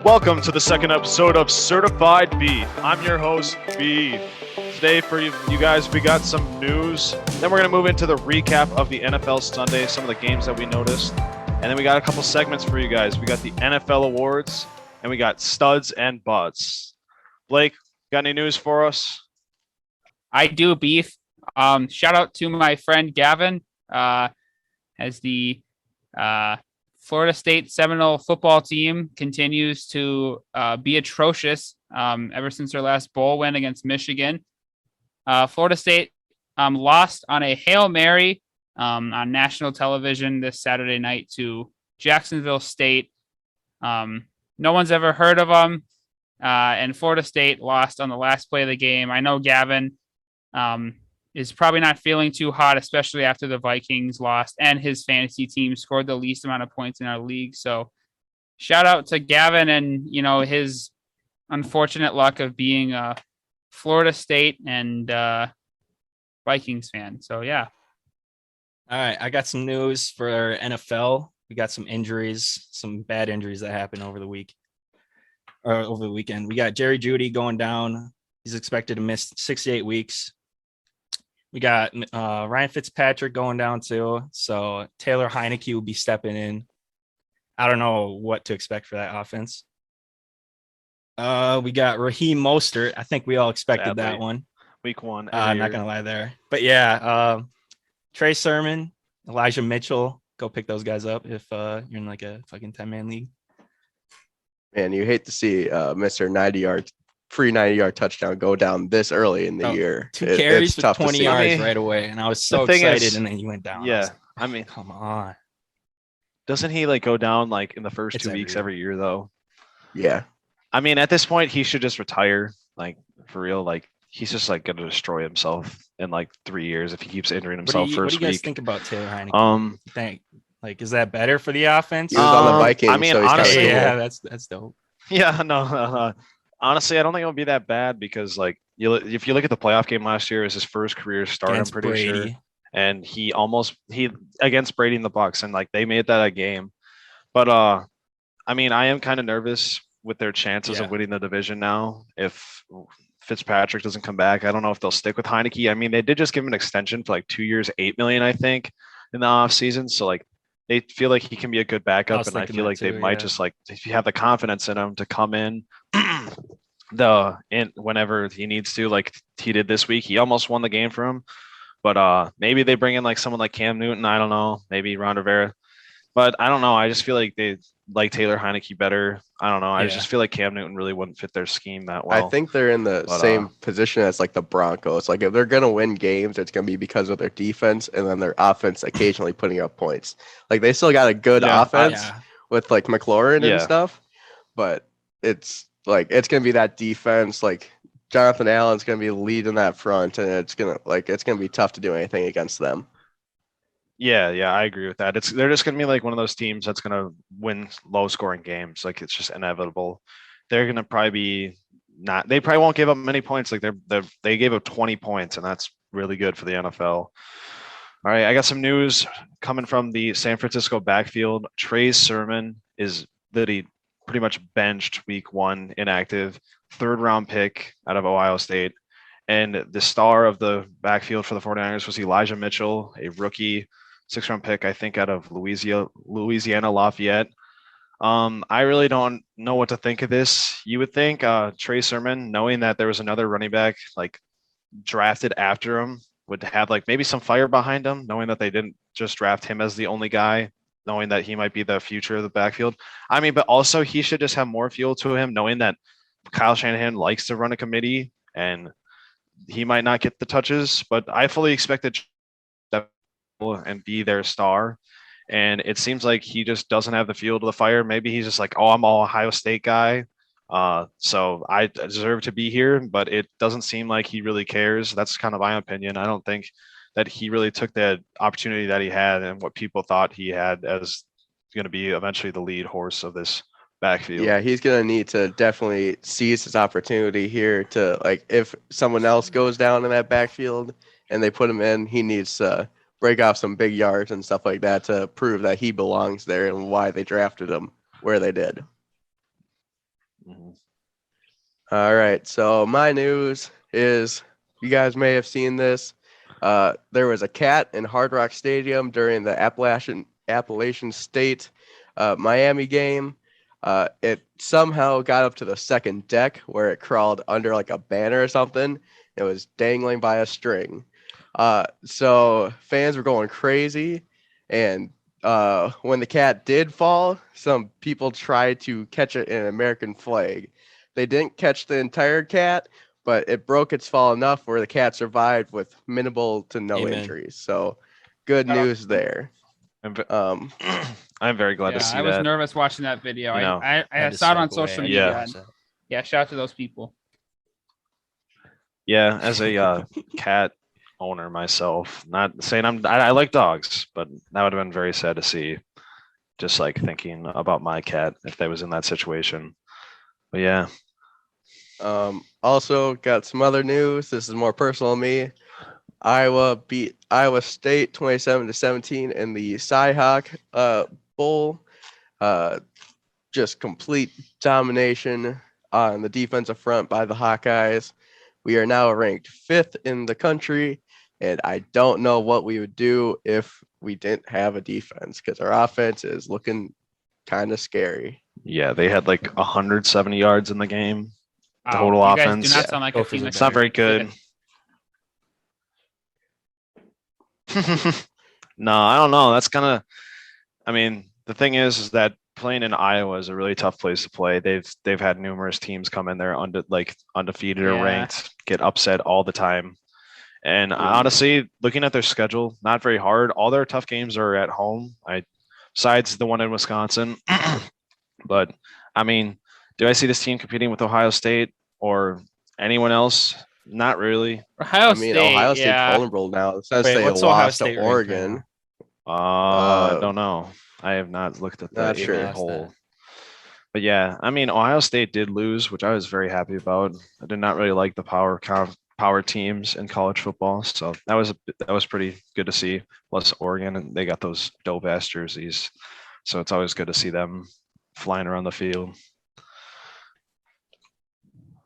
Welcome to the second episode of Certified Beef. I'm your host, Beef. Today for you guys, we got some news. Then we're going to move into the recap of the NFL Sunday, some of the games that we noticed. And then we got a couple segments for you guys. We got the NFL awards, and we got studs and butts. Blake, got any news for us? I do, Beef. Shout out to my friend Gavin, as the Florida State Seminole football team continues to be atrocious ever since their last bowl win against Michigan. Florida State lost on a Hail Mary on national television this Saturday night to Jacksonville State. No one's ever heard of them, and Florida State lost on the last play of the game. I know Gavin is probably not feeling too hot, especially after the Vikings lost and his fantasy team scored the least amount of points in our league. So shout out to Gavin and, his unfortunate luck of being a Florida State and Vikings fan. So, yeah. All right. I got some news for NFL. We got some injuries, some bad injuries that happened over the weekend. We got Jerry Jeudy going down. He's expected to miss 6 to 8 weeks. We got Ryan Fitzpatrick going down too. So Taylor Heineke will be stepping in. I don't know what to expect for that offense. We got Raheem Mostert. I think we all expected that one. Week one. I'm not going to lie there. But yeah, Trey Sermon, Elijah Mitchell. Go pick those guys up if you're in like a fucking 10-man league. Man, you hate to see Mr. 90-yard free 90-yard touchdown go down this early in the year. Two carries for 20 yards right away, and I was so excited, and then he went down. Yeah, come on. Doesn't he go down in the first 2 weeks every year though? Yeah. At this point, he should just retire. For real. He's just going to destroy himself in 3 years if he keeps injuring himself first week. What do you guys think about Taylor Heineke? Is that better for the offense? He was on the Vikings. Honestly, yeah, that's dope. Yeah, no. Honestly, I don't think it'll be that bad because if you look at the playoff game last year, it was his first career start. Against I'm pretty Brady. sure, and he against Brady and the Bucks, and they made that a game. But I am kind of nervous with their chances of winning the division now. If Fitzpatrick doesn't come back, I don't know if they'll stick with Heineke. They did just give him an extension for 2 years, $8 million, I think, in the offseason. So they feel like he can be a good backup, and I feel like they might just if you have the confidence in him to come in whenever he needs to, like he did this week. He almost won the game for him, but maybe they bring in someone like Cam Newton. I don't know, maybe Ron Rivera, but I don't know. I just feel like they like Taylor Heineke better. I don't know. I just feel like Cam Newton really wouldn't fit their scheme that well. I think they're in the same position as the Broncos. If they're gonna win games, it's gonna be because of their defense and then their offense occasionally putting up points. They still got a good offense with McLaurin and stuff, but it's it's gonna be that defense. Jonathan Allen's gonna be leading that front, and it's gonna be tough to do anything against them. Yeah, I agree with that. They're just gonna be one of those teams that's gonna win low scoring games. It's just inevitable. They're gonna probably be not. They probably won't give up many points. They gave up 20 points, and that's really good for the NFL. All right, I got some news coming from the San Francisco backfield. Trey Sermon is pretty much benched week one, inactive, 3rd round pick out of Ohio State. And the star of the backfield for the 49ers was Elijah Mitchell, a rookie 6th round pick, I think, out of Louisiana Lafayette. I really don't know what to think of this. You would think Trey Sermon, knowing that there was another running back drafted after him, would have maybe some fire behind him, knowing that they didn't just draft him as the only guy, knowing that he might be the future of the backfield. But also he should just have more fuel to him, knowing that Kyle Shanahan likes to run a committee and he might not get the touches, but I fully expected that and be their star. And it seems like he just doesn't have the fuel to the fire. Maybe he's just I'm all Ohio State guy. So I deserve to be here, but it doesn't seem like he really cares. That's kind of my opinion. I don't think that he really took that opportunity that he had and what people thought he had as going to be eventually the lead horse of this backfield. Yeah, he's going to need to definitely seize his opportunity here to if someone else goes down in that backfield and they put him in, he needs to break off some big yards and stuff like that to prove that he belongs there and why they drafted him where they did. Mhm. All right. So my news is you guys may have seen this. There was a cat in Hard Rock Stadium during the Appalachian State Miami game. It somehow got up to the second deck where it crawled under like a banner or something. It was dangling by a string. So fans were going crazy, and when the cat did fall, some people tried to catch it in an American flag. They didn't catch the entire cat, but it broke its fall enough where the cat survived with minimal to no Amen. injuries. So good Oh. news there. I'm, I'm very glad to see I was that. nervous watching that video. You know, I Had to saw it on swipe away. social I media. Yeah. And yeah, shout out to those people. Yeah, as a cat owner myself, not saying I like dogs, but that would have been very sad to see. Just like thinking about my cat if they was in that situation. But yeah, Also got some other news. This is more personal to me. Iowa beat Iowa State 27-17 in the Cyhawk Bowl. Just complete domination on the defensive front by the Hawkeyes. We are now ranked 5th in the country, and I don't know what we would do if we didn't have a defense because our offense is looking kind of scary. yeah, they had like 170 yards in the game. Wow, Total you offense. guys do not Yeah. sound like a Gophers team are that's It's not very good. No, I don't know. That's kind of. I mean, the thing is that playing in Iowa is a really tough place to play. They've had numerous teams come in there undefeated or Yeah. ranked, get upset all the time. And Mhm. honestly, looking at their schedule, not very hard. All their tough games are at home. Besides the one in Wisconsin. But I mean, do I see this team competing with Ohio State or anyone else? Not really. Ohio I mean, State. Ohio State's Yeah. vulnerable now since Wait, they what's Ohio lost to State ranked right Oregon. now? I don't know. I have not looked at Not the sure. AP poll. But yeah, I mean, Ohio State did lose, which I was very happy about. I did not really like the power teams in college football, so that was pretty good to see. Plus Oregon, and they got those dope ass jerseys, so it's always good to see them flying around the field.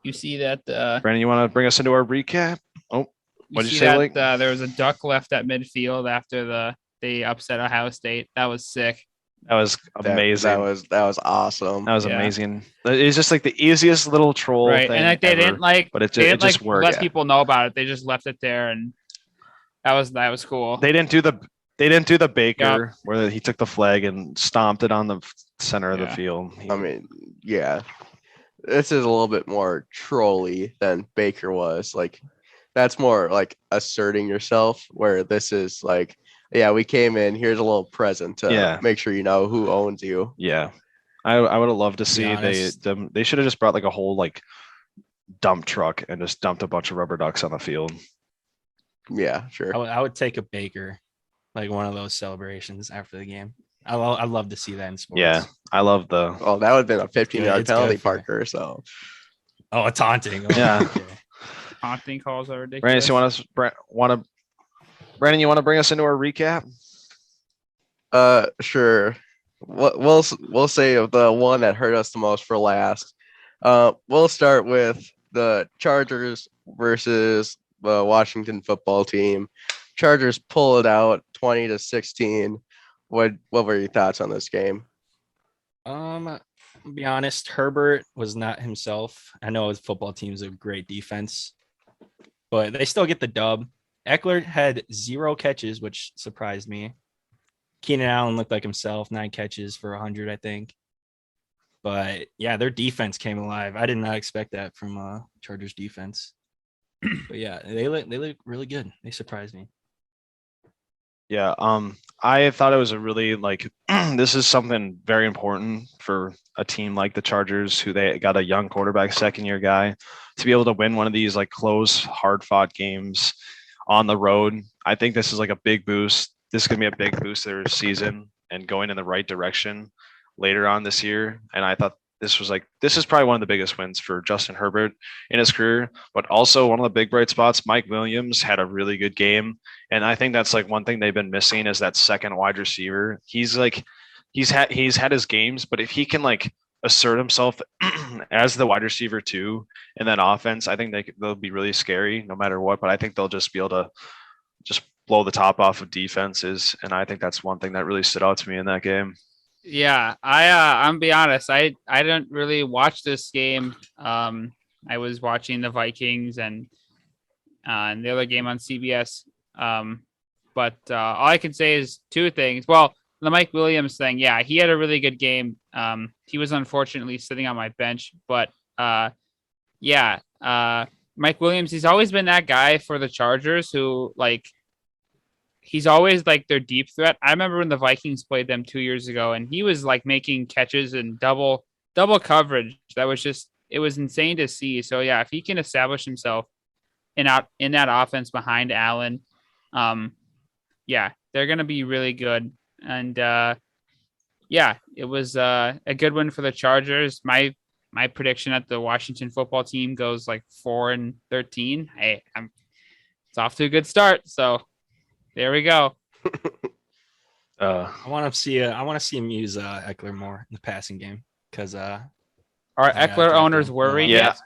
You see that Brandon, you want to bring us into our recap? Oh, what'd you see say, that Blake? there was a duck left at midfield after they upset Ohio State. That was sick. That was amazing. That was awesome. That was Yeah. amazing. It's just like the easiest little troll Right. thing And like they ever, didn't like but it they didn't just like worked. let people know about it. They just left it there, and that was cool. They didn't do the Baker where he took the flag and stomped it on the center of the Yeah. field. I mean, yeah, this is a little bit more trolly than Baker was. Like, that's more like asserting yourself, where this is like, yeah, we came in, here's a little present to make sure you know who owns you. Yeah. I would have loved to see honest. they should have just brought like a whole like dump truck and just dumped a bunch of rubber ducks on the field. Yeah, sure. I would take a Baker, like one of those celebrations after the game. I'd love to see that in sports. Yeah. I love the Oh, that would have been a 15-yard it's penalty, good for- Parker. So Oh, a taunting. Oh, Yeah. okay. Haunting calls are ridiculous. Brandon, you want to bring us into our recap? sure. We'll save the one that hurt us the most for last. We'll start with the Chargers versus the Washington football team. Chargers pull it out 20-16. What were your thoughts on this game? I'll be honest, Herbert was not himself. I know his football team's a great defense, but they still get the dub. Eckler had 0 catches, which surprised me. Keenan Allen looked like himself, 9 catches for 100, I think. But yeah, their defense came alive. I did not expect that from Chargers defense. But yeah, they look really good. They surprised me. Yeah, I thought it was a really like this is something very important for a team like the Chargers, who they got a young quarterback, second-year guy, to be able to win one of these like close, hard-fought games on the road. I think this is like a big boost. This is gonna be a big boost to their season and going in the right direction later on this year. And I thought this is probably one of the biggest wins for Justin Herbert in his career, but also one of the big bright spots. Mike Williams had a really good game. And I think that's like one thing they've been missing is that second wide receiver. He's had his games, but if he can like assert himself as the wide receiver too in that offense, I think they'll be really scary no matter what. But I think they'll just be able to just blow the top off of defenses, and I think that's one thing that really stood out to me in that game. Yeah, I'm be honest. I didn't really watch this game. I was watching the Vikings and the other game on CBS. But all I can say is two things. Well, the Mike Williams thing, yeah, he had a really good game. He was unfortunately sitting on my bench, but yeah, Mike Williams, he's always been that guy for the Chargers who like he's always like their deep threat. I remember when the Vikings played them 2 years ago, and he was like making catches and double coverage. That was just it was insane to see. So yeah, if he can establish himself in that offense behind Allen, yeah, they're gonna be really good. And yeah, it was a good win for the Chargers. My prediction at the Washington football team goes like 4-13. Hey, it's off to a good start. So there we go. I want to see him use Eckler more in the passing game because are Eckler owners worried Yeah. yet?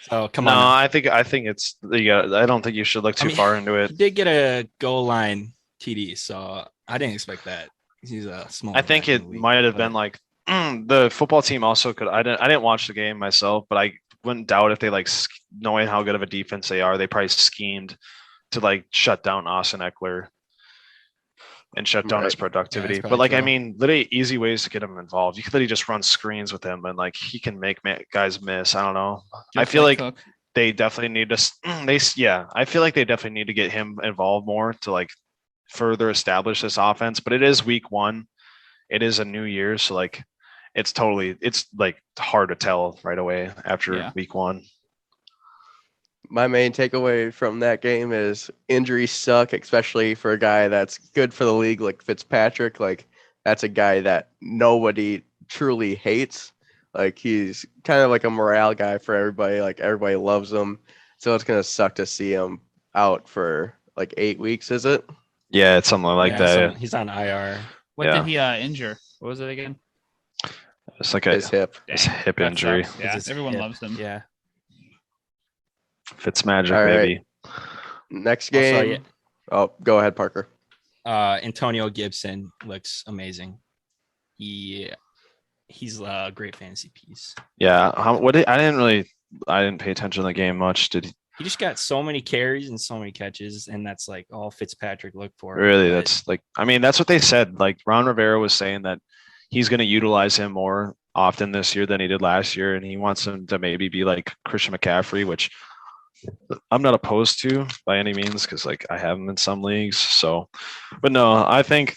So come No, on. I think it's I don't think you should look too far into it. He did get a goal line TD, so I didn't expect that. He's a small. I think it might have been like the football team also could. I didn't watch the game myself, but I wouldn't doubt if they like knowing how good of a defense they are, they probably schemed to like shut down Austin Eckler and shut down his productivity. But like, I mean, literally easy ways to get him involved. You could literally just run screens with him and like he can make guys miss. I don't know. I feel like they definitely need to. I feel like they definitely need to get him involved more to like further establish this offense. But it is week 1. It is a new year, so like it's like hard to tell right away after week 1. My main takeaway from that game is injuries suck, especially for a guy that's good for the league like Fitzpatrick. Like that's a guy that nobody truly hates. Like he's kind of like a morale guy for everybody. Like everybody loves him. So it's gonna suck to see him out for like 8 weeks. Is it? Yeah, it's something like that. He's on IR. What did he injure? What was it again? It's like his hip. His hip injury. Yeah, everyone loves him. Yeah. Fitzmagic, All right. baby. Next game. Oh, go ahead, Parker. Antonio Gibson looks amazing. He's a great fantasy piece. Yeah. I didn't pay attention to the game much. Did he just got so many carries and so many catches, and that's like all Fitzpatrick looked for. Really, that's like, I mean, that's what they said. Like Ron Rivera was saying that he's going to utilize him more often this year than he did last year, and he wants him to maybe be like Christian McCaffrey, which I'm not opposed to by any means because like I have him in some leagues. So, but no, I think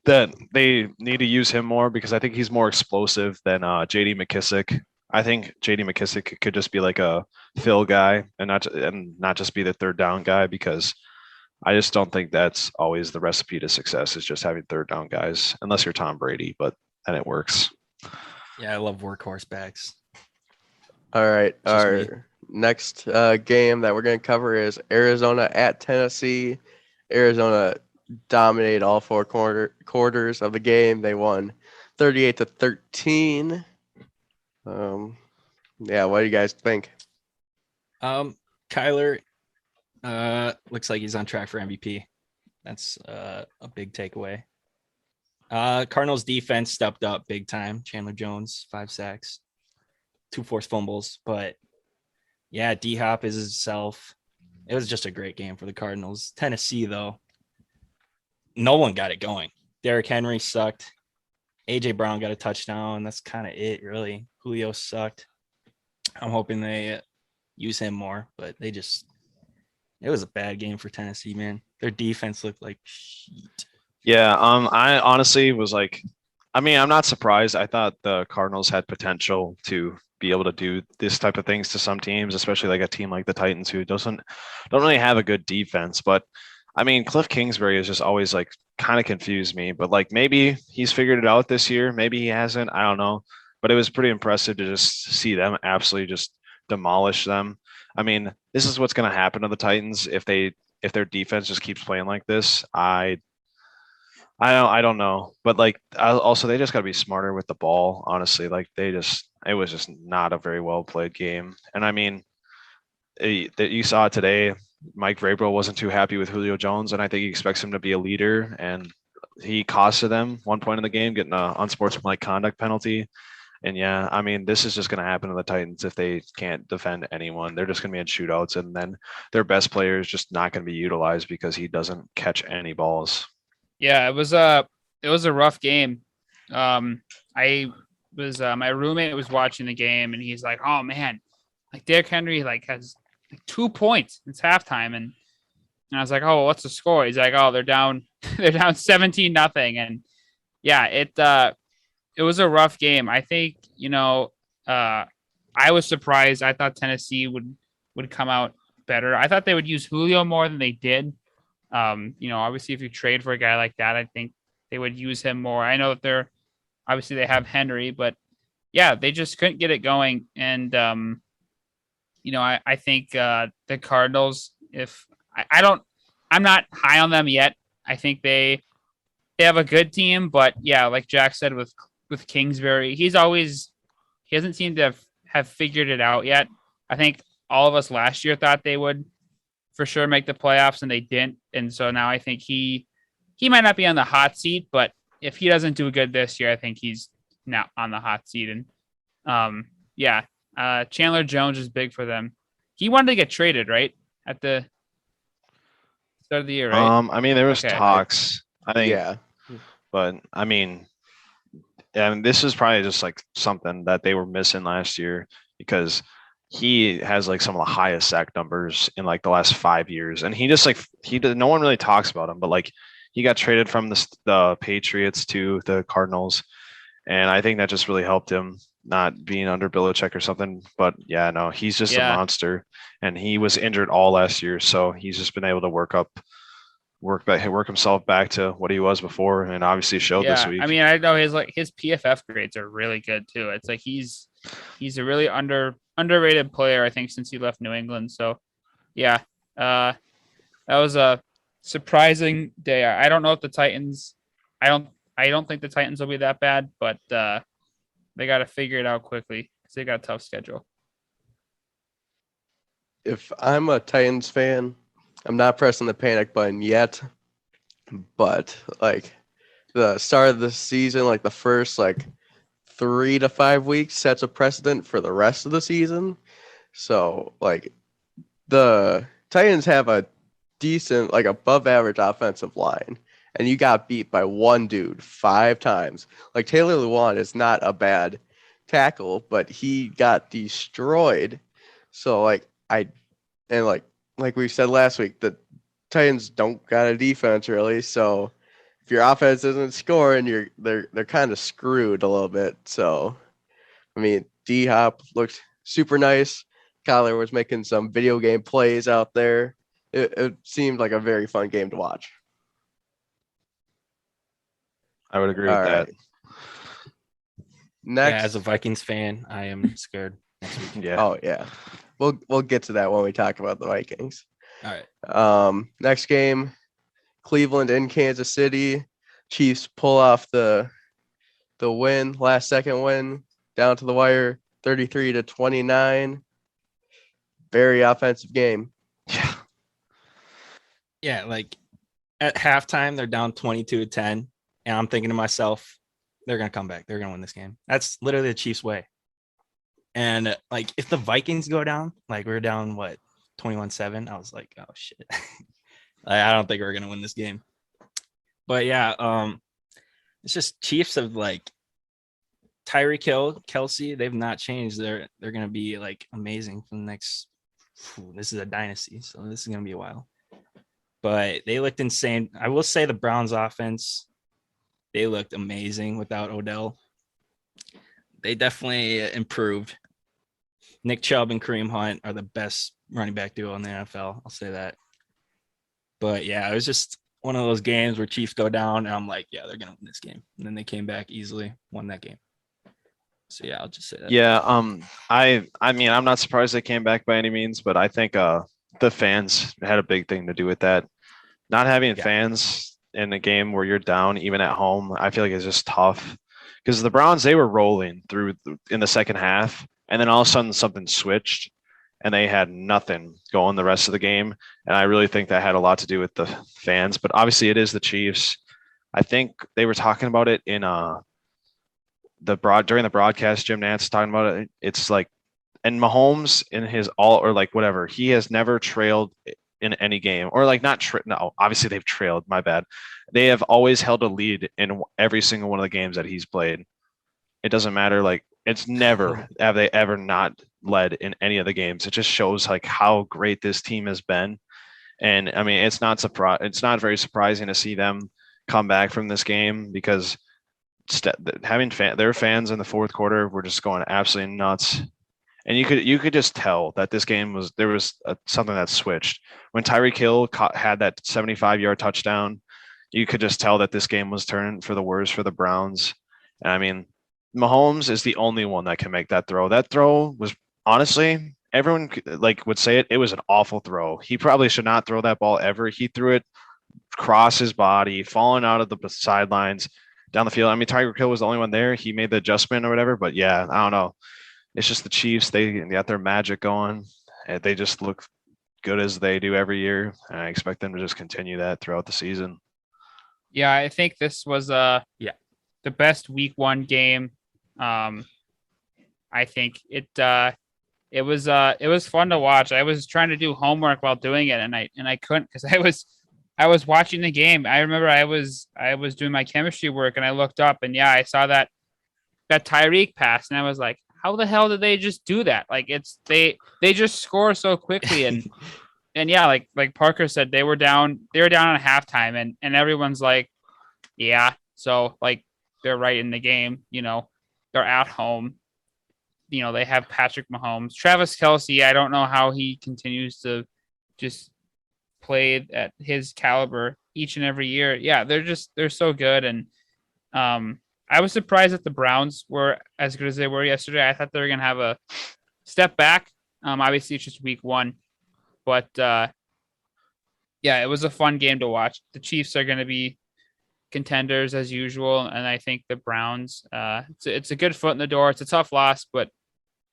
that they need to use him more because I think he's more explosive than JD McKissick. I think JD McKissick could just be like a fill guy and not just be the third down guy because I just don't think that's always the recipe to success is just having third down guys unless you're Tom Brady, but then it works. Yeah, I love workhorse backs. All right. Our next game that we're going to cover is Arizona at Tennessee. Arizona dominated all 4 quarters of the game. They won 38-13. Yeah, what do you guys think? Kyler looks like he's on track for MVP. That's a big takeaway. Cardinals defense stepped up big time. Chandler Jones, 5 sacks, 2 forced fumbles. But yeah, D-Hop is himself. It was just a great game for the Cardinals. Tennessee, though, no one got it going. Derrick Henry sucked. A.J. Brown got a touchdown. That's kind of it, really. Julio sucked. I'm hoping they use him more, but it was a bad game for Tennessee, man. Their defense looked like shit. Yeah, I honestly was like, I mean, I'm not surprised. I thought the Cardinals had potential to be able to do this type of things to some teams, especially like a team like the Titans who don't really have a good defense. But I mean, Cliff Kingsbury is just always like kind of confused me. But like maybe he's figured it out this year. Maybe he hasn't. I don't know. But it was pretty impressive to just see them absolutely just demolish them. I mean, this is what's going to happen to the Titans if their defense just keeps playing like this. I don't know, but like also they just got to be smarter with the ball. Honestly, like it was just not a very well played game. And I mean, that you saw it today. Mike Vrabel wasn't too happy with Julio Jones, and I think he expects him to be a leader. And he costed them one point in the game, getting an unsportsmanlike conduct penalty. And yeah, I mean, this is just going to happen to the Titans if they can't defend anyone. They're just going to be in shootouts, and then their best player is just not going to be utilized because he doesn't catch any balls. Yeah, it was a rough game. I was my roommate was watching the game and he's like, "Oh man, like Derrick Henry like has like 2 points. It's halftime." And I was like, "Oh, well, what's the score?" He's like, "Oh, they're down they're down 17-0." And yeah, it was a rough game. I think, I was surprised. I thought Tennessee would come out better. I thought they would use Julio more than they did. Obviously if you trade for a guy like that, I think they would use him more. I know that obviously they have Henry, but yeah, they just couldn't get it going. And I think the Cardinals, if I don't, I'm not high on them yet. I think they have a good team, but yeah, like Jack said with Kingsbury, he hasn't seemed to have figured it out yet. I think all of us last year thought they would for sure make the playoffs, and they didn't. And so now I think he might not be on the hot seat, but if he doesn't do good this year, I think he's not on the hot seat. And Chandler Jones is big for them. He wanted to get traded, right? At the start of the year, right? I mean, there was Okay. talks, I think, Yeah. but I mean, and this is probably just like something that they were missing last year because he has like some of the highest sack numbers in like the last 5 years, and he just like no one really talks about him, but like he got traded from the Patriots to the Cardinals, and I think that just really helped him not being under Belichick or something. But yeah, no, he's just a Yeah. monster, and he was injured all last year, so he's just been able to work himself back to what he was before, and obviously showed this week. I mean, I know his PFF grades are really good too. It's like he's a really underrated player, I think, since he left New England. So yeah, that was a surprising day. I don't know if the Titans. I don't think the Titans will be that bad, but they got to figure it out quickly because they got a tough schedule. If I'm a Titans fan, I'm not pressing the panic button yet, but like the start of the season, like the first like 3 to 5 weeks sets a precedent for the rest of the season. So like the Titans have a decent, like above average offensive line, and you got beat by one dude 5 times. Like Taylor Lewan is not a bad tackle, but he got destroyed. So like like we said last week, the Titans don't got a defense really. So if your offense isn't scoring, they're kind of screwed a little bit. So I mean, D Hop looked super nice. Kyler was making some video game plays out there. It seemed like a very fun game to watch. I would agree with that. Next, Yeah, as a Vikings fan, I am scared. Yeah. Oh yeah, we'll get to that when we talk about the Vikings. All right. Next game, Cleveland in Kansas City. Chiefs pull off the win, last second win, down to the wire, 33-29. Very offensive game. Yeah. Yeah, like at halftime, they're down 22-10. And I'm thinking to myself, they're going to come back. They're going to win this game. That's literally the Chiefs' way. And like, if the Vikings go down, like we're down, 21-7. I was like, oh shit. I don't think we're going to win this game. But yeah, it's just Chiefs of like Tyreek Hill, Kelsey. They've not changed. They're going to be like amazing for the next. This is a dynasty, so this is going to be a while. But they looked insane. I will say the Browns offense, they looked amazing without Odell. They definitely improved. Nick Chubb and Kareem Hunt are the best running back duo in the NFL. I'll say that. But yeah, it was just one of those games where Chiefs go down, and I'm like, yeah, they're going to win this game. And then they came back easily, won that game. So yeah, I'll just say that. Yeah. I mean, I'm not surprised they came back by any means, but I think the fans had a big thing to do with that. Not having fans in a game where you're down, even at home, I feel like it's just tough. Because the Browns, they were rolling through in the second half, and then all of a sudden something switched, and they had nothing going the rest of the game. And I really think that had a lot to do with the fans. But obviously, it is the Chiefs. I think they were talking about it in during the broadcast. Jim Nantz talking about it. It's like, and Mahomes in his all or like whatever, he has never trailed in any game, or like not no, obviously they've trailed, my bad. They have always held a lead in every single one of the games that he's played. It doesn't matter, like it's never have they ever not led in any of the games. It just shows like how great this team has been. And I mean, it's not very surprising to see them come back from this game, because having their fans in the fourth quarter were just going absolutely nuts. And you could just tell that this game was something that switched when Tyreek Hill had that 75-yard touchdown. You could just tell that this game was turning for the worse for the Browns. And I mean, Mahomes is the only one that can make that throw. That throw was, honestly, everyone like would say it was an awful throw. He probably should not throw that ball ever. He threw it across his body, falling out of the sidelines down the field. I mean, Tyreek Hill was the only one there. He made the adjustment or whatever. But yeah, I don't know. It's just the Chiefs. They got their magic going. And they just look good as they do every year. And I expect them to just continue that throughout the season. Yeah, I think this was the best week 1 game. I think it was fun to watch. I was trying to do homework while doing it, and I couldn't, because I was watching the game. I remember I was doing my chemistry work, and I looked up, and I saw that Tyreek pass, and I was like, how the hell did they just do that? Like they just score so quickly, and like Parker said, they were down at halftime, and everyone's like, yeah, so like they're right in the game, they're at home, they have Patrick Mahomes, Travis Kelce. I don't know how he continues to just play at his caliber each and every year. Yeah, they're so good, and I was surprised that the Browns were as good as they were yesterday. I thought they were going to have a step back. Obviously, it's just week 1. But, it was a fun game to watch. The Chiefs are going to be contenders as usual, and I think the Browns, it's a good foot in the door. It's a tough loss, but,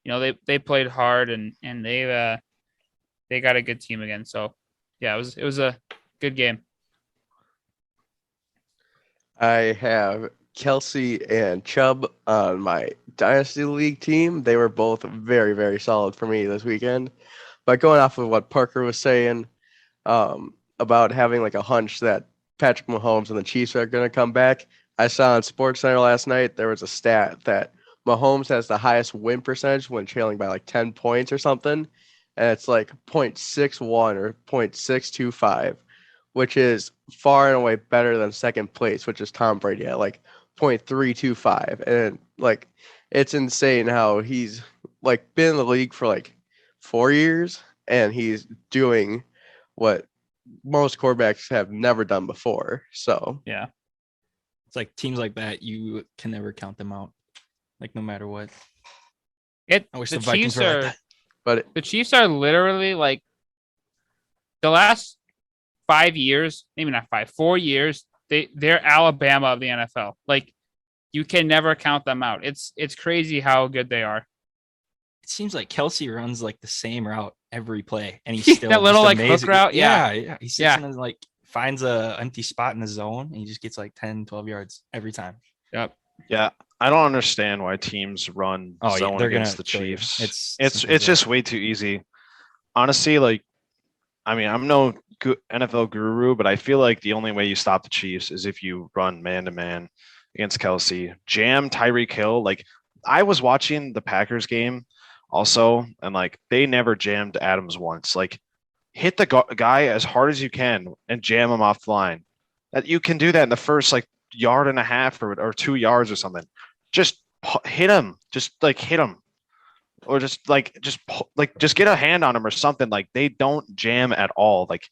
they played hard, and they got a good team again. So, yeah, it was a good game. I have Kelsey and Chubb on my Dynasty League team. They were both very, very solid for me this weekend. But going off of what Parker was saying about having like a hunch that Patrick Mahomes and the Chiefs are going to come back, I saw on SportsCenter last night there was a stat that Mahomes has the highest win percentage when trailing by like 10 points or something. And it's like 0.61 or 0.625, which is far and away better than second place, which is Tom Brady at like 0.325. And like, it's insane how he's like been in the league for like 4 years, and he's doing what most quarterbacks have never done before. So yeah, it's like teams like that, you can never count them out, like no matter what. I wish the Vikings were like that. But the Chiefs are literally like the last 5 years, maybe not 5, 4 years, they're Alabama of the NFL. Like, you can never count them out. It's crazy how good they are. It seems like Kelsey runs like the same route every play, and he's still that little like amazing. hook route. Yeah. He sits in and like finds a empty spot in the zone, and he just gets like 10, 12 yards every time. Yep. Yeah, I don't understand why teams run zone against the Chiefs. It's just way too easy. Honestly, like, I mean, I'm no NFL guru, but I feel like the only way you stop the Chiefs is if you run man-to-man against Kelce. Jam Tyreek Hill. Like, I was watching the Packers game also, and like they never jammed Adams once. Like, hit the guy as hard as you can and jam him off the line. That you can do that in the first like yard and a half or 2 yards or something. Just hit him. Just like hit him. Or just get a hand on him or something. Like, they don't jam at all. Like,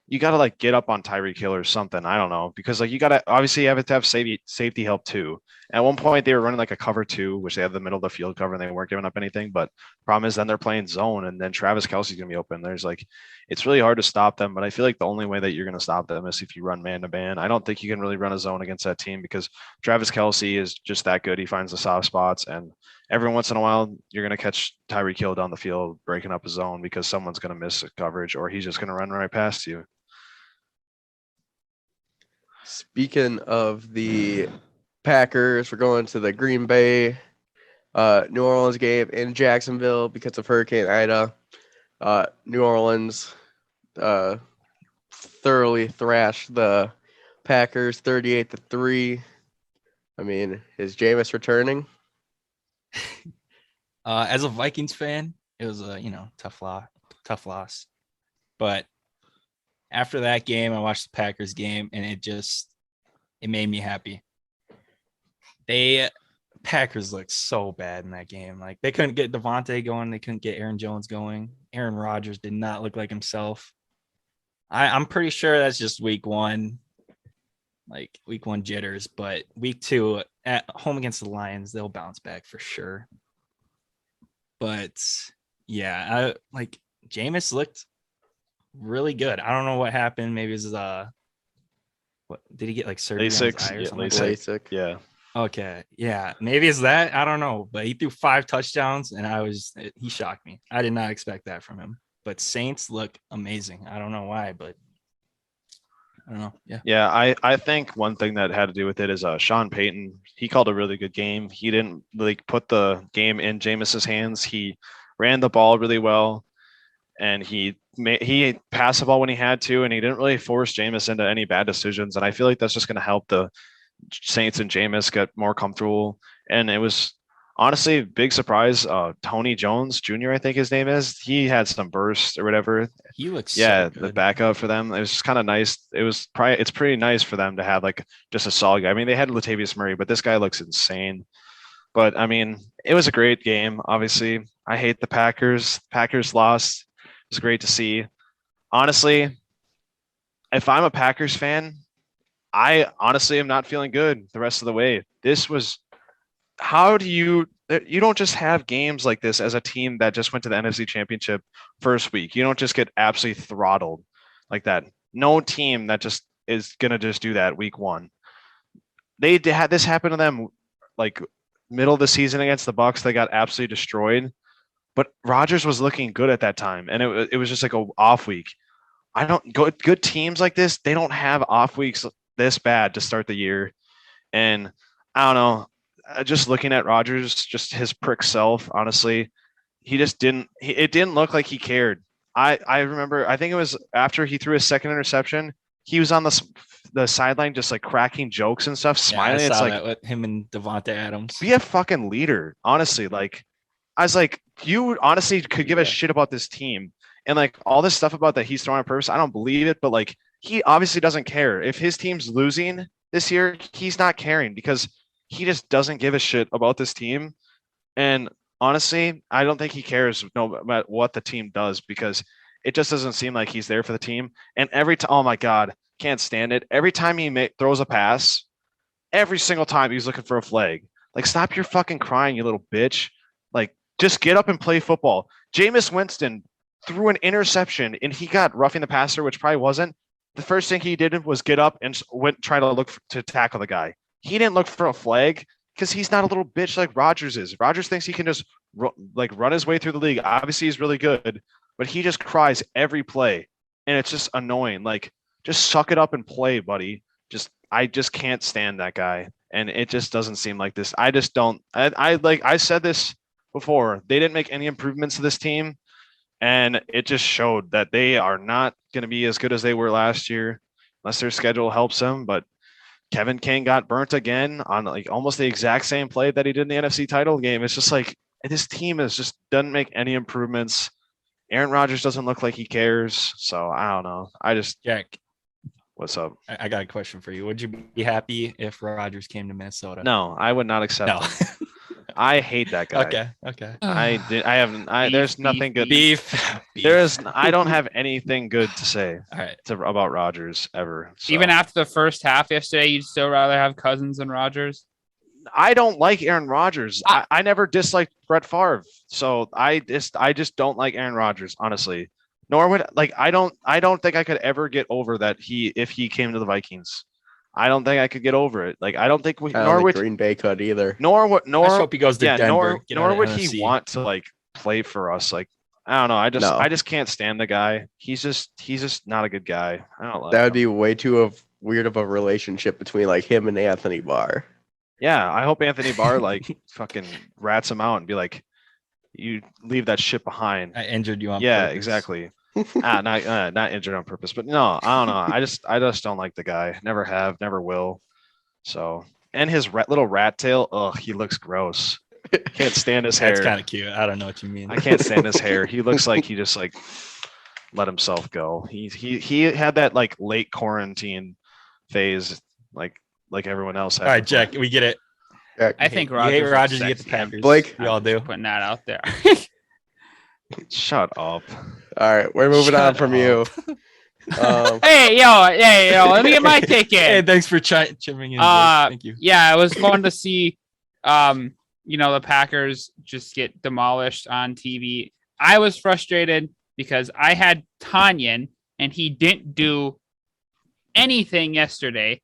you got to like get up on Tyreek Hill or something. I don't know, because like you got to obviously you have to have safety help too. At one point they were running like a cover two, which they had the middle of the field cover and they weren't giving up anything. But problem is then they're playing zone and then Travis Kelsey's gonna be open. There's like it's really hard to stop them, but I feel like the only way that you're gonna stop them is if you run man to man. I don't think you can really run a zone against that team because Travis Kelsey is just that good. He finds the soft spots and every once in a while you're gonna catch Tyreek Hill down the field breaking up a zone because someone's gonna miss a coverage or he's just gonna run right past you. Speaking of the Packers, we're going to the Green Bay, New Orleans game in Jacksonville because of Hurricane Ida. New Orleans thoroughly thrashed the Packers 38-3. I mean, is Jameis returning? As a Vikings fan, it was a tough loss. But after that game, I watched the Packers game, and it made me happy. Packers looked so bad in that game. Like they couldn't get Devontae going, they couldn't get Aaron Jones going. Aaron Rodgers did not look like himself. I'm pretty sure that's just week one jitters, but week two at home against the Lions, they'll bounce back for sure. But yeah, Jameis looked really good. I don't know what happened. Maybe it was what did he get, like surgery on his eye or something? LASIK. Yeah. Okay. Yeah. Maybe it's that. I don't know. But he threw 5 touchdowns and he shocked me. I did not expect that from him. But Saints look amazing. I don't know why, but I don't know. Yeah. Yeah, I think one thing that had to do with it is Sean Payton. He called a really good game. He didn't like put the game in Jameis's hands. He ran the ball really well, and he passed the ball when he had to, and he didn't really force Jameis into any bad decisions. And I feel like that's just going to help the Saints and Jameis get more comfortable. And it was honestly a big surprise. Tony Jones Jr., I think his name is. He had some burst or whatever. He looks the so good. backup for them. It was just kind of nice. It's pretty nice for them to have like just a solid guy. I mean, they had Latavius Murray, but this guy looks insane. But I mean, it was a great game. Obviously, I hate the Packers. Packers lost. It was great to see. Honestly, if I'm a Packers fan, I honestly am not feeling good the rest of the way. This was how do you don't just have games like this as a team that just went to the NFC Championship first week. You don't just get absolutely throttled like that. No team that just is gonna just do that week one. They had this happen to them like middle of the season against the Bucks. They got absolutely destroyed. But Rodgers was looking good at that time, and it was just like a off week. I don't good teams like this. They don't have off weeks this bad to start the year, and I don't know. Just looking at Rodgers, just his prick self, honestly, he just didn't. It didn't look like he cared. I remember. I think it was after he threw his second interception. He was on the sideline, just like cracking jokes and stuff, smiling. Yeah, I saw it's like that with him and Devontae Adams. Be a fucking leader, honestly. Like I was like, you honestly could give a shit about this team and like all this stuff about that he's throwing on purpose. I don't believe it, but like he obviously doesn't care. If his team's losing this year, he's not caring because he just doesn't give a shit about this team. And honestly, I don't think he cares no matter what the team does because it just doesn't seem like he's there for the team. And every time, oh my God, can't stand it. Every time he throws a pass, every single time he's looking for a flag. Like, stop your fucking crying, you little bitch. Like, just get up and play football. Jameis Winston threw an interception and he got roughing the passer, which probably wasn't. The first thing he did was get up and went try to look to tackle the guy. He didn't look for a flag because he's not a little bitch like Rodgers is. Rodgers thinks he can just run his way through the league. Obviously, he's really good, but he just cries every play, and it's just annoying. Like, just suck it up and play, buddy. I just can't stand that guy, and it just doesn't seem like this. I just don't. I said this before. They didn't make any improvements to this team, and it just showed that they are not going to be as good as they were last year, unless their schedule helps them. But Kevin King got burnt again on like almost the exact same play that he did in the NFC title game. It's just like this team doesn't make any improvements. Aaron Rodgers doesn't look like he cares. So I don't know. Jack, what's up? I got a question for you. Would you be happy if Rodgers came to Minnesota? No, I would not accept No. him. I hate that guy. Okay. I haven't. There's nothing good. Beef. I don't have anything good to say All right. about Rodgers ever. So. Even after the first half yesterday, you'd still rather have Cousins than Rodgers. I don't like Aaron Rodgers. I never disliked Brett Favre, so I just don't like Aaron Rodgers, honestly. Nor would I don't think I could ever get over that if he came to the Vikings. I don't think I could get over it. Like I don't think Green Bay could either. I just hope he goes to Denver. Nor would he want to like play for us. Like I don't know. I just can't stand the guy. He's just not a good guy. I don't like that would him. be way too weird of a relationship between like him and Anthony Barr. Yeah, I hope Anthony Barr like fucking rats him out and be like, you leave that shit behind. I injured you on Yeah, purpose. exactly. Not injured on purpose, but no, I don't know. I just don't like the guy. Never have, never will. So, and his little rat tail, ugh, he looks gross. Can't stand his hair. That's kind of cute. I don't know what you mean. I can't stand his hair. He looks like he just like let himself go. He had that like late quarantine phase, like everyone else had. All right, Jack, we get it. I think You hate Rodgers. Rodgers, you get the Packers. Blake? We all do. Putting that out there. Shut up. All right, we're moving on from you. Hey, yo, let me get my take in. Hey, thanks for chimming in. Thank you. Yeah, it was fun to see, the Packers just get demolished on TV. I was frustrated because I had Tanyan and he didn't do anything yesterday.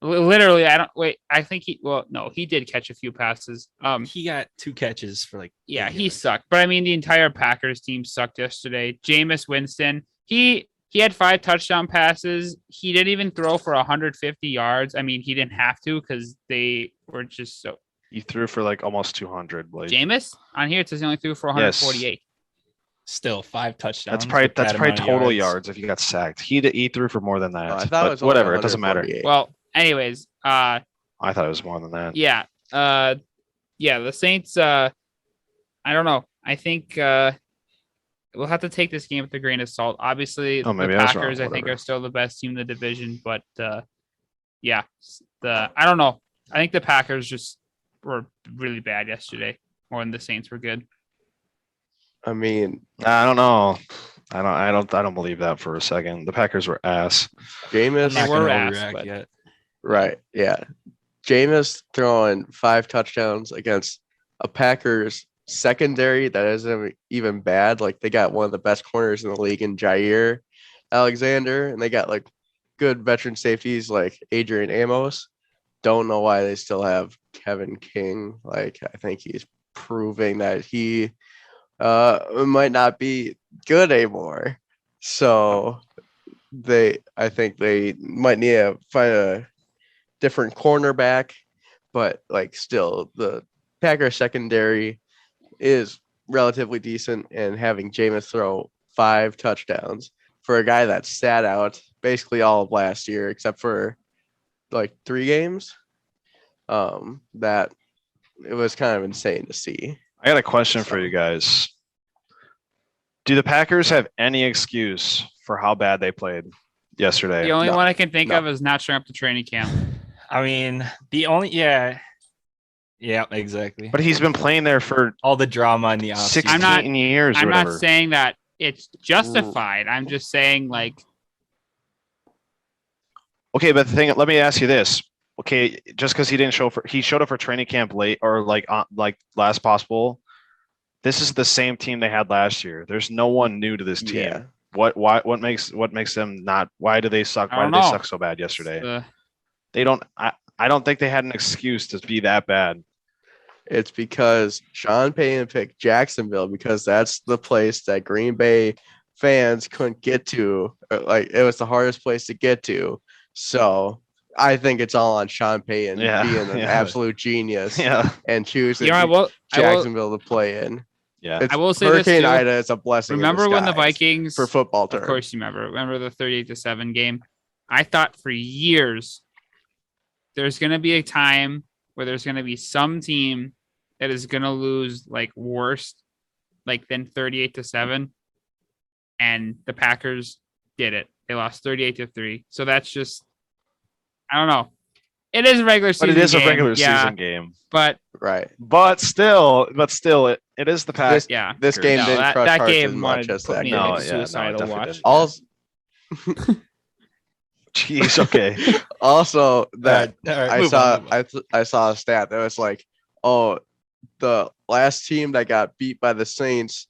Literally, I think he did catch a few passes. He got 2 catches for like. Yeah, he sucked. But I mean, the entire Packers team sucked yesterday. Jameis Winston, he had 5 touchdown passes. He didn't even throw for 150 yards. I mean, he didn't have to because they were just so. He threw for like almost 200. Blake. Jameis on here it says he only threw for 148. Still 5 touchdowns. That's probably total yards if he got sacked. He threw for more than that. I thought but it was whatever, it doesn't matter. Well, anyways, I thought it was more than that. Yeah. The Saints, I don't know. I think we'll have to take this game with a grain of salt. Obviously, the Packers, I think, are still the best team in the division, but I don't know. I think the Packers just were really bad yesterday, more than the Saints were good. I mean, I don't know. I don't believe that for a second. The Packers were ass. Jameis, They were ass, but yet. right? Yeah, Jameis throwing 5 touchdowns against a Packers secondary that isn't even bad. Like they got one of the best corners in the league in Jair Alexander, and they got like good veteran safeties like Adrian Amos. Don't know why they still have Kevin King. Like I think he's proving that he might not be good anymore. So I think they might need to find a different cornerback, but like still the Packers secondary is relatively decent, and having Jameis throw 5 touchdowns for a guy that sat out basically all of last year except for like 3 games, that it was kind of insane to see. I got a question for you guys. Do the Packers have any excuse for how bad they played yesterday? The only one I can think of is not showing up to training camp. I mean, yeah, exactly. But he's been playing there for all the drama in the offseason. 16 years. I'm or not whatever. saying that it's justified. I'm just saying like. Okay, but the thing, let me ask you this. Okay, just because he showed up for training camp late or like last possible. This is the same team they had last year. There's no one new to this team. Yeah. What makes them not? Why do they suck? Why did they suck so bad yesterday? They don't. I don't think they had an excuse to be that bad. It's because Sean Payton picked Jacksonville because that's the place that Green Bay fans couldn't get to. Like it was the hardest place to get to. So I think it's all on Sean Payton being an absolute genius and choosing Jacksonville to play in. Yeah, I will say Hurricane this Ida is a blessing. Remember when the Vikings, for football terms? Of course, you remember the 38-7 game. I thought for years there's going to be a time where there's going to be some team that is going to lose like worse, like than 38-7, and the Packers did it. They lost 38-3. So that's just, I don't know. It is a regular but season. it is a game, regular yeah, season game. But Right. But still, it is the Packers. yeah, This game no, didn't crush that hearts as game much wanted to as put that me game. in No, like a yeah, no, it suicidal definitely watch. didn't. Also, Jeez, okay. also that All right, I move saw on, move on. I saw a stat that was like, oh, the last team that got beat by the Saints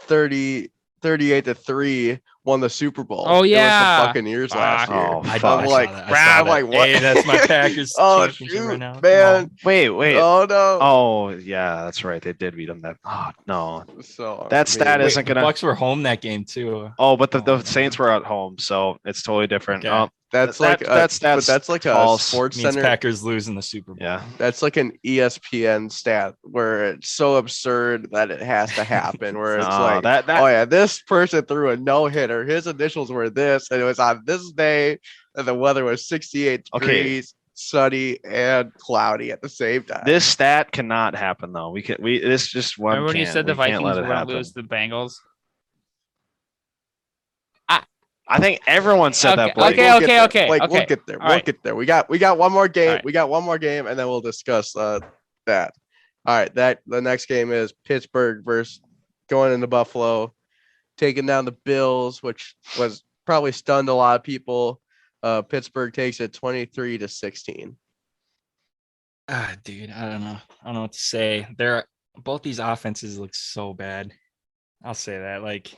38-3 won the Super Bowl. Oh, It was yeah. the Buccaneers last Fuck. year. Oh, I fuck. I'm like, saw that. I'm like, what? Hey, that's my Packers Oh, championship shoot, right now. Come man. on. Wait. Oh no. Oh, yeah, that's right. They did beat them. That. Oh no. So That stat maybe- isn't The gonna. Bucks were home that game too. Oh, but the man. Saints were at home, so it's totally different. Okay. That's that- like that's- but that's like false. a sports Means center. Packers lose in the Super Bowl. Yeah. That's like an ESPN stat where it's so absurd that it has to happen. Where it's like, that oh yeah, this person threw a no hitter. His initials were this, and it was on this day, and the weather was 68 Okay. degrees, sunny and cloudy at the same time. this stat cannot happen though. This just one. Remember when you said the we can't Vikings let were it going to happen. lose the Bengals? I think everyone said that. Blake. Okay, We'll get there. okay, Like okay. we'll get there. All We'll right. get there. We got one more game. All right. We got one more game, and then we'll discuss that. All right. The next game is Pittsburgh versus going into Buffalo, taking down the Bills, which was probably stunned a lot of people. Pittsburgh takes it 23-16. Dude, I don't know. I don't know what to say. Both these offenses look so bad. I'll say that. Like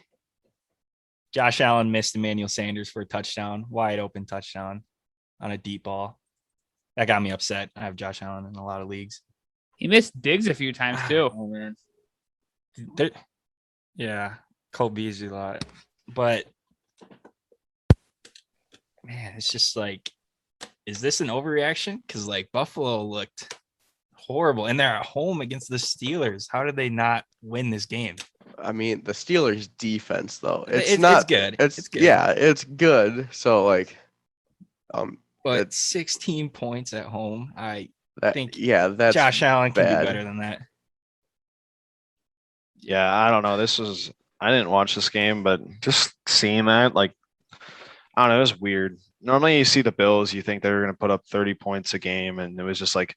Josh Allen missed Emmanuel Sanders for a touchdown, wide open touchdown on a deep ball. That got me upset. I have Josh Allen in a lot of leagues. He missed Diggs a few times too. Oh man. Yeah, Cole Beasley a lot. But man, it's just like, is this an overreaction? Because like Buffalo looked horrible and they're at home against the Steelers. How did they not win this game? I mean, the Steelers' defense though, it's It's not good. It's good. Yeah, it's good. So like, But it's 16 points at home. I that, think that's Josh Allen can bad. do better than that. Yeah, I don't know. I didn't watch this game, but just seeing that, like, I don't know, it was weird. Normally, you see the Bills, you think they're going to put up 30 points a game, and it was just like,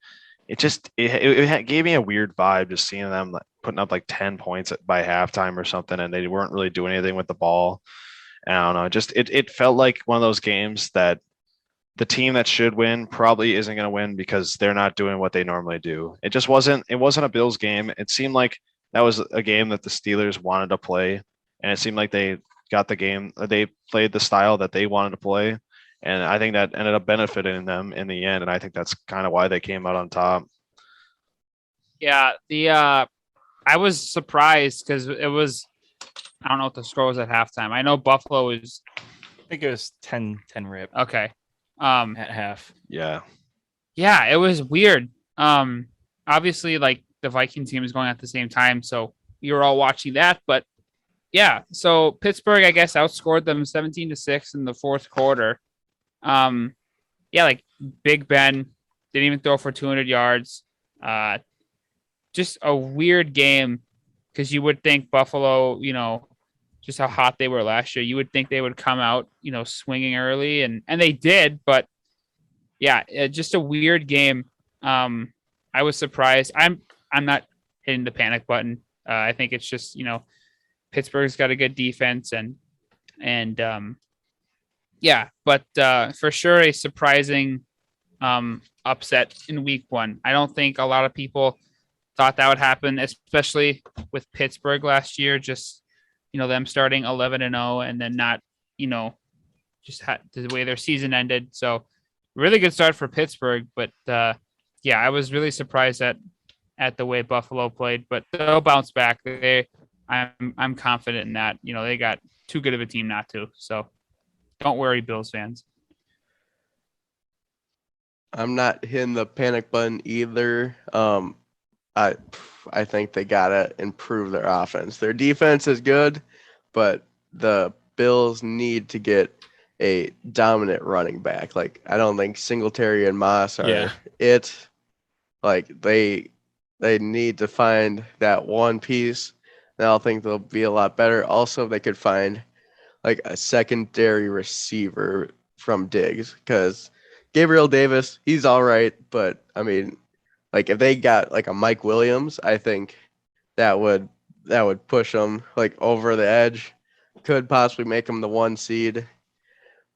it gave me a weird vibe just seeing them like, putting up like 10 points by halftime or something, and they weren't really doing anything with the ball. And I don't know, it felt like one of those games that the team that should win probably isn't going to win because they're not doing what they normally do. It wasn't a Bills game. It seemed like that was a game that the Steelers wanted to play, and it seemed like they got the game. They played the style that they wanted to play, and I think that ended up benefiting them in the end. And I think that's kind of why they came out on top. Yeah, I was surprised because it was, I don't know what the score was at halftime. I know Buffalo was I think it was 10 rip okay. at half. Yeah, Yeah, it was weird. Obviously, like the Viking team is going at the same time, so you're all watching that. But yeah, so Pittsburgh, I guess, outscored them 17-6 in the fourth quarter. Yeah, like Big Ben didn't even throw for 200 yards. Just a weird game because you would think Buffalo, just how hot they were last year, you would think they would come out, swinging early, and they did, but yeah, just a weird game. I was surprised. I'm not hitting the panic button. I think it's just, Pittsburgh's got a good defense and yeah, but for sure a surprising upset in week one. I don't think a lot of people thought that would happen, especially with Pittsburgh last year, just, them starting 11-0 and then not, just the way their season ended. So really good start for Pittsburgh, but yeah, I was really surprised at the way Buffalo played, but they'll bounce back. I'm confident in that. They got too good of a team not to. So don't worry, Bills fans. I'm not hitting the panic button either. I think they gotta improve their offense. Their defense is good, but the Bills need to get a dominant running back. Like, I don't think Singletary and Moss are it. Like, they need to find that one piece. And I think they'll be a lot better. Also, they could find like a secondary receiver from Diggs, because Gabriel Davis, he's all right, but I mean, like if they got like a Mike Williams, I think that would push them like over the edge. Could possibly make them the 1 seed,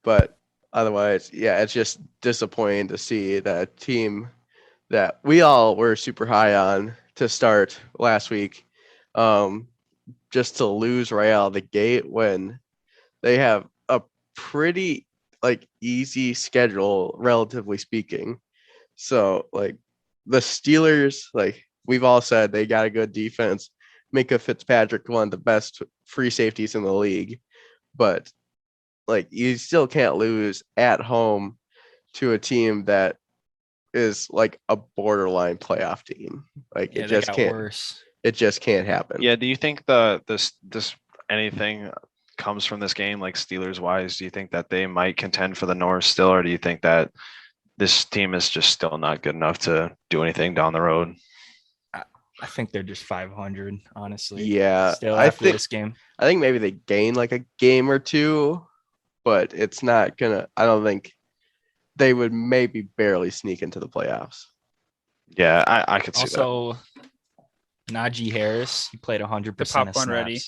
but otherwise, yeah, it's just disappointing to see that team that we all were super high on to start last week, just to lose right out of the gate when they have a pretty like easy schedule, relatively speaking. So like the Steelers, like we've all said, they got a good defense. Minka Fitzpatrick, one of the best free safeties in the league, but like you still can't lose at home to a team that is like a borderline playoff team. Like Yeah, it they just got can't. worse. It just can't happen. Yeah, do you think this anything comes from this game, like Steelers wise? Do you think that they might contend for the North still, or do you think that this team is just still not good enough to do anything down the road? I think they're just 500, honestly. Yeah, Still I after think this game. I think maybe they gain like a game or two, but it's not gonna. I don't think they would maybe barely sneak into the playoffs. Yeah, I could see that. Also, Najee Harris, he played 100% of popcorn snaps. ready.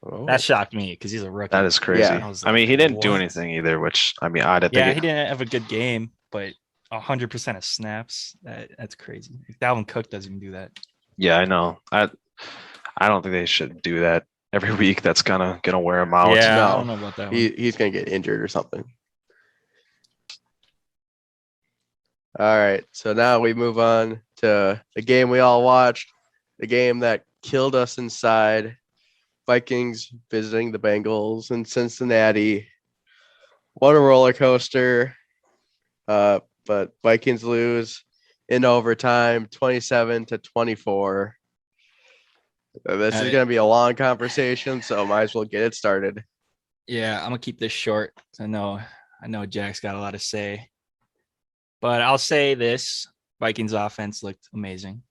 Oh. That shocked me because he's a rookie. That is crazy. Yeah. I was I mean, like, he didn't do what? anything either, which I mean, I didn't Yeah, think he didn't have a good game, but 100% of snaps, that's crazy. Dalvin Cook doesn't even do that. Yeah, I know. I don't think they should do that every week. That's gonna wear him out. Yeah, No. I don't know about that one. He's gonna get injured or something. All right, so now we move on to the game we all watched, the game that killed us inside. Vikings visiting the Bengals in Cincinnati. What a roller coaster. But Vikings lose in overtime, 27-24. This is going to be a long conversation, so might as well get it started. Yeah, I'm gonna keep this short. I know Jack's got a lot to say. But I'll say this: Vikings offense looked amazing.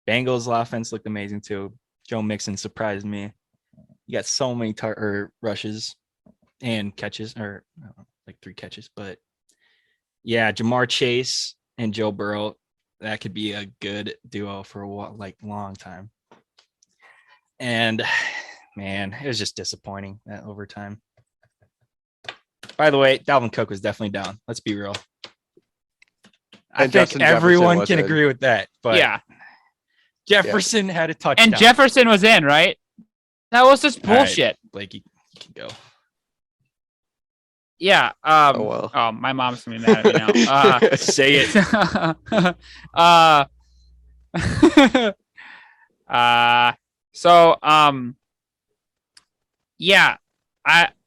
Bengals offense looked amazing too. Joe Mixon surprised me. He got so many rushes and catches, or like 3 catches. But yeah, Jamar Chase and Joe Burrow, that could be a good duo for a long time. And man, it was just disappointing that overtime. By the way, Dalvin Cook was definitely down. Let's be real. I And think Justin Jefferson everyone was can in. agree with that. But Yeah. Jefferson had a touchdown. And Jefferson was in, right? That was just All right, bullshit. Blake, you can go. Yeah. Oh, well. Oh, my mom's gonna be mad at me now. Say it. Yeah,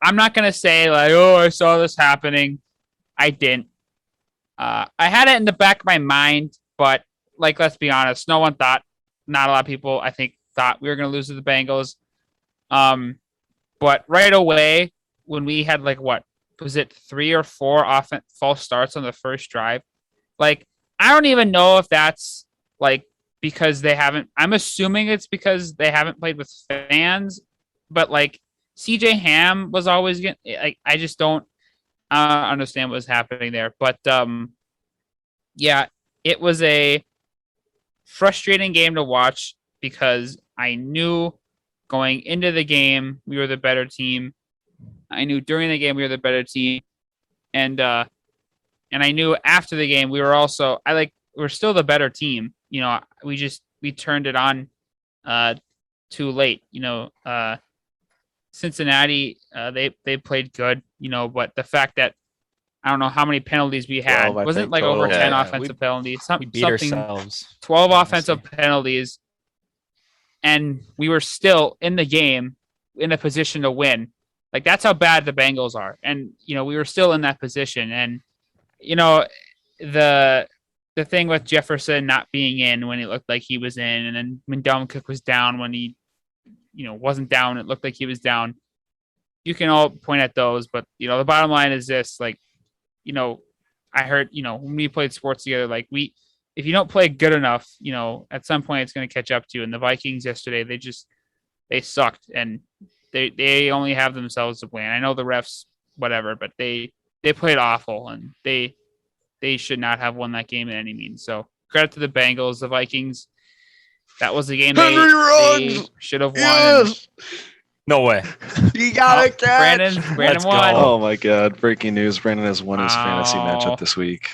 I'm not gonna say like, oh, I saw this happening. I didn't. I had it in the back of my mind, but like, let's be honest, not a lot of people, I think, thought we were gonna lose to the Bengals. But right away, when we had like, what was it, 3 or 4 false starts on the first drive? Like, I don't even know if that's like because they haven't. I'm assuming it's because they haven't played with fans, but like CJ Ham was always getting. Like, I just don't understand what was happening there. But yeah, it was a frustrating game to watch because I knew going into the game we were the better team. I knew during the game we were the better team, and I knew after the game we were we're still the better team. You know, we turned it on too late. You know, Cincinnati they played good. You know, but the fact that I don't know how many penalties we had. 12, I Wasn't think, like over total. 10 Yeah, offensive penalties. We beat Something ourselves. 12 honestly. offensive penalties, and we were still in the game in a position to win. Like, that's how bad the Bengals are. And, you know, we were still in that position. And, you know, the thing with Jefferson not being in when it looked like he was in, and then when Dalvin Cook was down when he, you know, wasn't down, it looked like he was down. You can all point at those, but, you know, the bottom line is this, like, you know, I heard, you know, when we played sports together, like, if you don't play good enough, you know, at some point it's going to catch up to you. And the Vikings yesterday, they sucked, and they only have themselves to blame. I know the refs, whatever, but they played awful, and they they should not have won that game in any means. So credit to the Bengals, the Vikings. That was the game they should have won. Yes, No way. you got it, catch. Brandon Let's won. go. Oh my God! Breaking news: Brandon has won his fantasy Wow. matchup this week.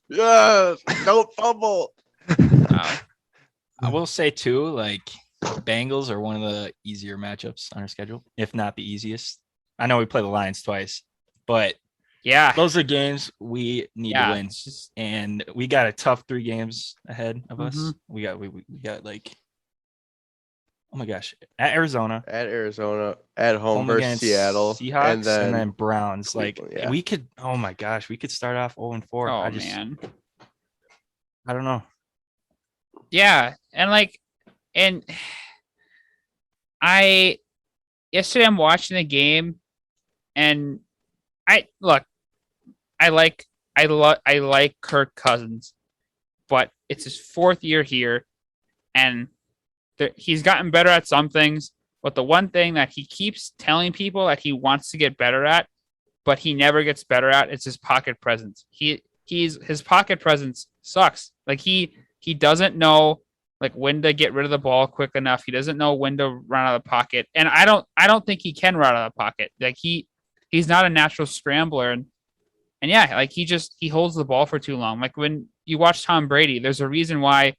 Yes, don't fumble. Wow. I will say too, like Bengals are one of the easier matchups on our schedule, if not the easiest. I know we play the Lions twice, but Yeah. those are games we need to win. It's just- And we got a tough 3 games ahead of us. Mhm. We got like, oh my gosh, at Arizona, At Arizona, at home versus against Seattle, Seahawks, and then Browns. Like Cleveland, yeah. we could, oh my gosh, we could start off 0-4. oh man. I don't know. Yeah. And yesterday I'm watching the game and I like Kirk Cousins, but it's his 4th year here and he's gotten better at some things, but the one thing that he keeps telling people that he wants to get better at, but he never gets better at, is his pocket presence. His pocket presence sucks. Like he doesn't know like when to get rid of the ball quick enough. He doesn't know when to run out of the pocket. And I don't think he can run out of the pocket. Like he's not a natural scrambler. And yeah, like he holds the ball for too long. Like when you watch Tom Brady, there's a reason why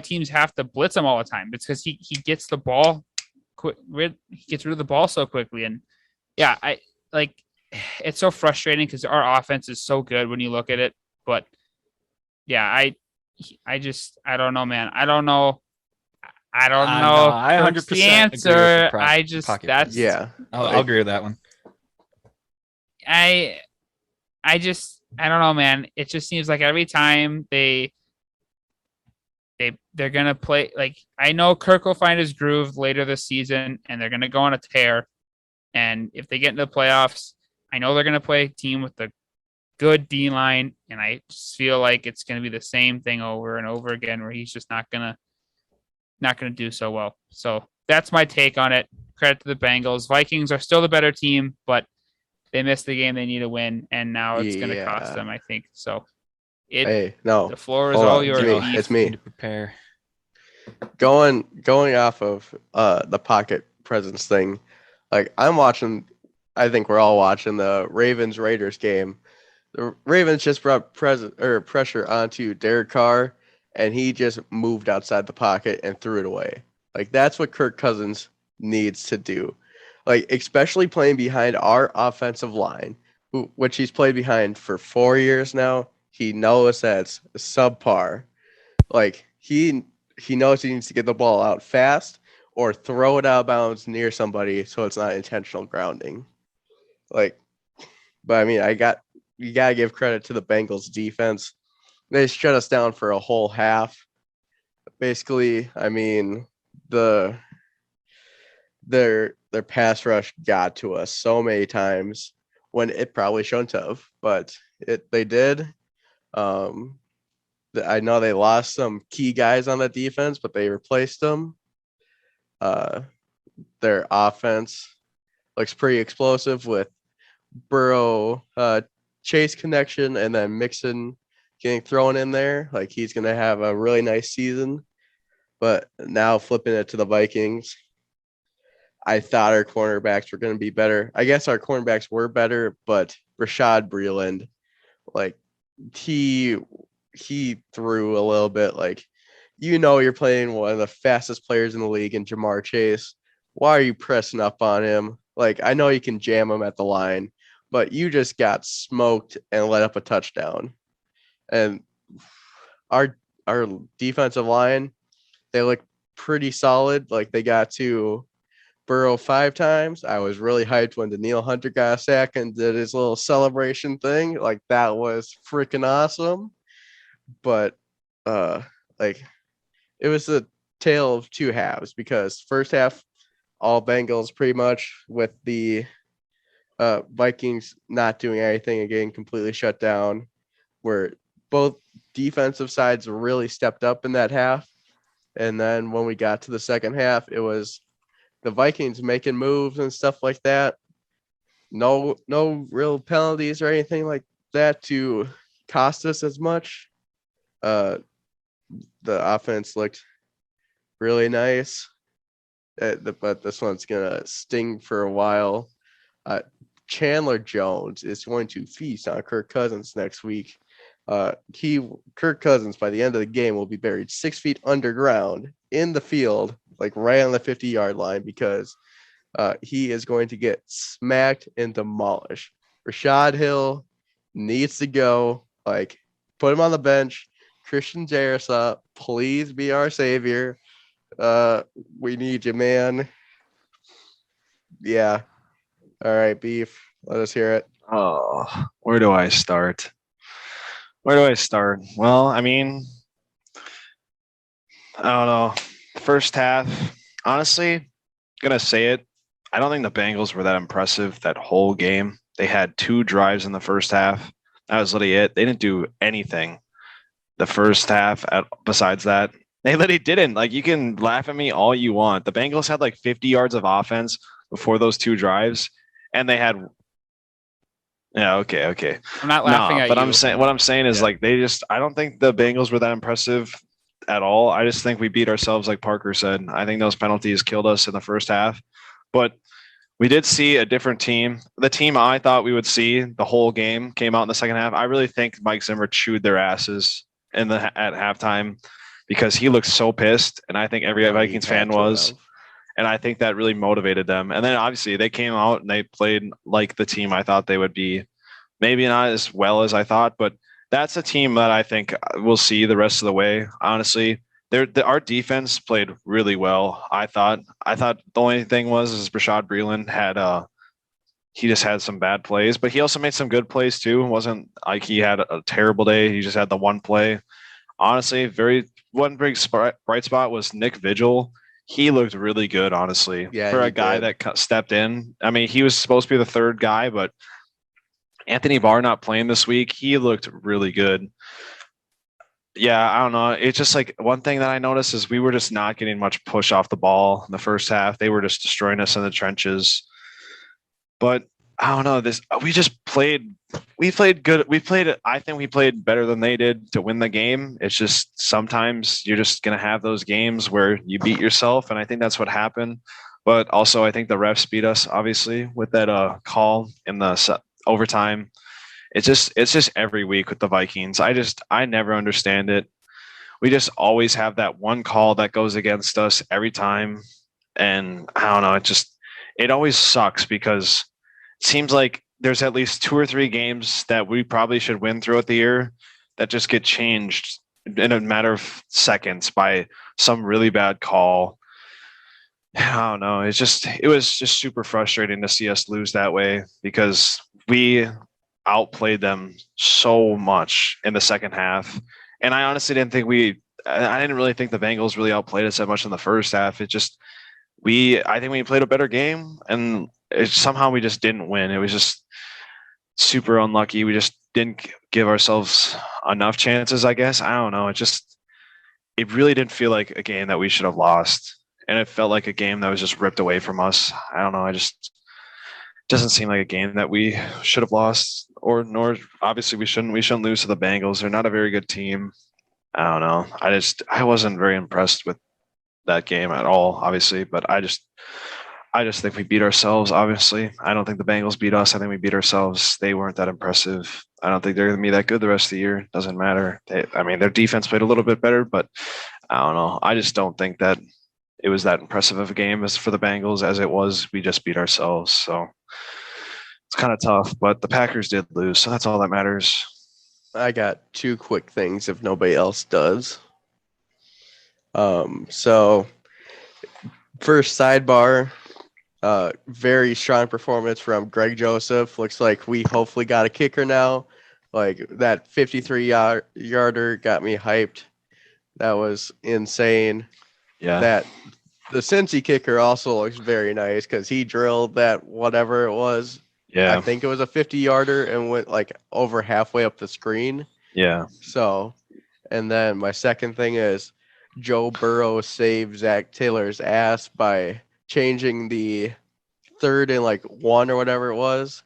teams have to blitz him all the time. It's because he gets the ball he gets rid of the ball so quickly. And yeah, it's so frustrating because our offense is so good when you look at it. But yeah, I don't know, man. I don't know. I I 100% the agree with answer. the pocket. Yeah, I'll agree with that one. I don't know, man. It just seems like every time they're gonna play. Like I know Kirk will find his groove later this season, and they're gonna go on a tear. And if they get into the playoffs, I know they're gonna play a team with the good D line, and I just feel like it's gonna be the same thing over and over again, where he's just not gonna do so well. So that's my take on it. Credit to the Bengals. Vikings are still the better team, but they missed the game they need to win, and now it's going to cost them, I think. So hey, no, the floor is hold all on. yours. It's me. Need to prepare. Going off of the pocket presence thing, like I'm watching. I think we're all watching the Ravens Raiders game. The Ravens just brought pressure onto Derek Carr, and he just moved outside the pocket and threw it away. Like that's what Kirk Cousins needs to do. Like especially playing behind our offensive line, which he's played behind for 4 years now. He knows that's subpar. Like he knows he needs to get the ball out fast or throw it out of bounds near somebody so it's not intentional grounding. Like, but I mean, you gotta give credit to the Bengals defense. They shut us down for a whole half. Basically, I mean, their pass rush got to us so many times when it probably shouldn't have, but they did. I know they lost some key guys on the defense, but they replaced them. Their offense looks pretty explosive with Burrow Chase connection and then Mixon getting thrown in there. Like he's going to have a really nice season. But now flipping it to the Vikings, I thought our cornerbacks were going to be better. I guess our cornerbacks were better, but Rashad Breeland, like he threw a little bit. Like, you know, you're playing one of the fastest players in the league in Jamar Chase. Why are you pressing up on him? Like, I know you can jam him at the line, but you just got smoked and let up a touchdown. And our defensive line, they look pretty solid. Like, they got to Burrow 5 times. I was really hyped when Daniil Hunter got a sack and did his little celebration thing. Like, that was freaking awesome. But like, it was a tale of two halves, because first half, all Bengals pretty much, with the Vikings not doing anything and getting completely shut down, where both defensive sides really stepped up in that half. And then when we got to the second half, it was the Vikings making moves and stuff like that. no real penalties or anything like that to cost us as much. The offense looked really nice, but this one's gonna sting for a while. Chandler Jones is going to feast on Kirk Cousins next week. Kirk Cousins by the end of the game will be buried 6 feet underground in the field, like right on the 50-yard line, because he is going to get smacked and demolished. Rashad Hill needs to go. Like, put him on the bench. Christian Jarrisa, please be our savior. We need you, man. Yeah. All right, Beef. Let us hear it. Oh, where do I start? Well, I mean, I don't know. First half, honestly, gonna say it. I don't think the Bengals were that impressive that whole game. They had 2 drives in the first half. That was literally it. They didn't do anything the first half besides that. They literally didn't. Like, you can laugh at me all you want. The Bengals had like 50 yards of offense before those 2 drives, and they had. Yeah, okay. I'm not laughing at but you. what I'm saying is, Yeah. like, I don't think the Bengals were that impressive at all. I just think we beat ourselves, like Parker said. I think those penalties killed us in the first half, but we did see a different team. The team I thought we would see the whole game came out in the second half. I really think Mike Zimmer chewed their asses at halftime because he looked so pissed, and I think every Vikings fan was. And I think that really motivated them. And then obviously they came out and they played like the team I thought they would be. Maybe not as well as I thought, but that's a team that I think we'll see the rest of the way. Honestly, our defense played really well. I thought the only thing is Rashad Breeland had he just had some bad plays, but he also made some good plays too. It wasn't like he had a terrible day. He just had the one play. Honestly, one big bright spot was Nick Vigil. He looked really good, honestly, for a guy that stepped in. I mean, he was supposed to be the third guy, but Anthony Barr not playing this week, he looked really good. Yeah, I don't know. It's just like one thing that I noticed is we were just not getting much push off the ball in the first half. They were just destroying us in the trenches. But I don't know. We played good. I think we played better than they did to win the game. It's just sometimes you're just going to have those games where you beat yourself. And I think that's what happened. But also, I think the refs beat us, obviously, with that call in the overtime. It's just every week with the Vikings. I never understand it. We just always have that one call that goes against us every time. And I don't know. It always sucks because it seems like there's at least 2 or 3 games that we probably should win throughout the year that just get changed in a matter of seconds by some really bad call. I don't know. It was just super frustrating to see us lose that way because we outplayed them so much in the second half. And I honestly didn't really think the Bengals really outplayed us that much in the first half. I think we played a better game and somehow we just didn't win. It was just super unlucky. We just didn't give ourselves enough chances, I guess. I don't know. It really didn't feel like a game that we should have lost. And it felt like a game that was just ripped away from us. I don't know. It doesn't seem like a game that we should have lost, nor obviously we shouldn't lose to the Bengals. They're not a very good team. I don't know. I wasn't very impressed with that game at all, obviously, but I just think we beat ourselves, obviously. I don't think the Bengals beat us. I think we beat ourselves. They weren't that impressive. I don't think they're going to be that good the rest of the year. Doesn't matter. Their defense played a little bit better, but I don't know. I just don't think that it was that impressive of a game as for the Bengals as it was. We just beat ourselves. So it's kind of tough, but the Packers did lose. So that's all that matters. I got 2 quick things if nobody else does. So first sidebar, very strong performance from Greg Joseph. Looks like we hopefully got a kicker now. Like that 53-yarder got me hyped. That was insane. Yeah. That the Cincy kicker also looks very nice because he drilled that whatever it was. Yeah. I think it was a 50-yarder and went like over halfway up the screen. Yeah. So, and then my second thing is Joe Burrow saved Zach Taylor's ass by changing the 3rd and like 1 or whatever it was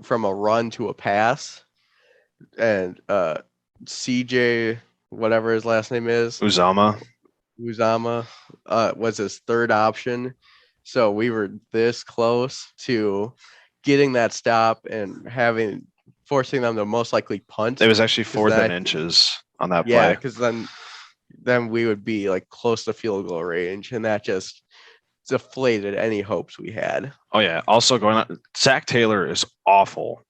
from a run to a pass, and CJ, whatever his last name is, Uzama was his 3rd option. So we were this close to getting that stop and forcing them to most likely punt. It was actually 4th and inches on that play. Yeah, because then we would be like close to field goal range, and that just deflated any hopes we had. Oh yeah. Also going on, Zach Taylor is awful.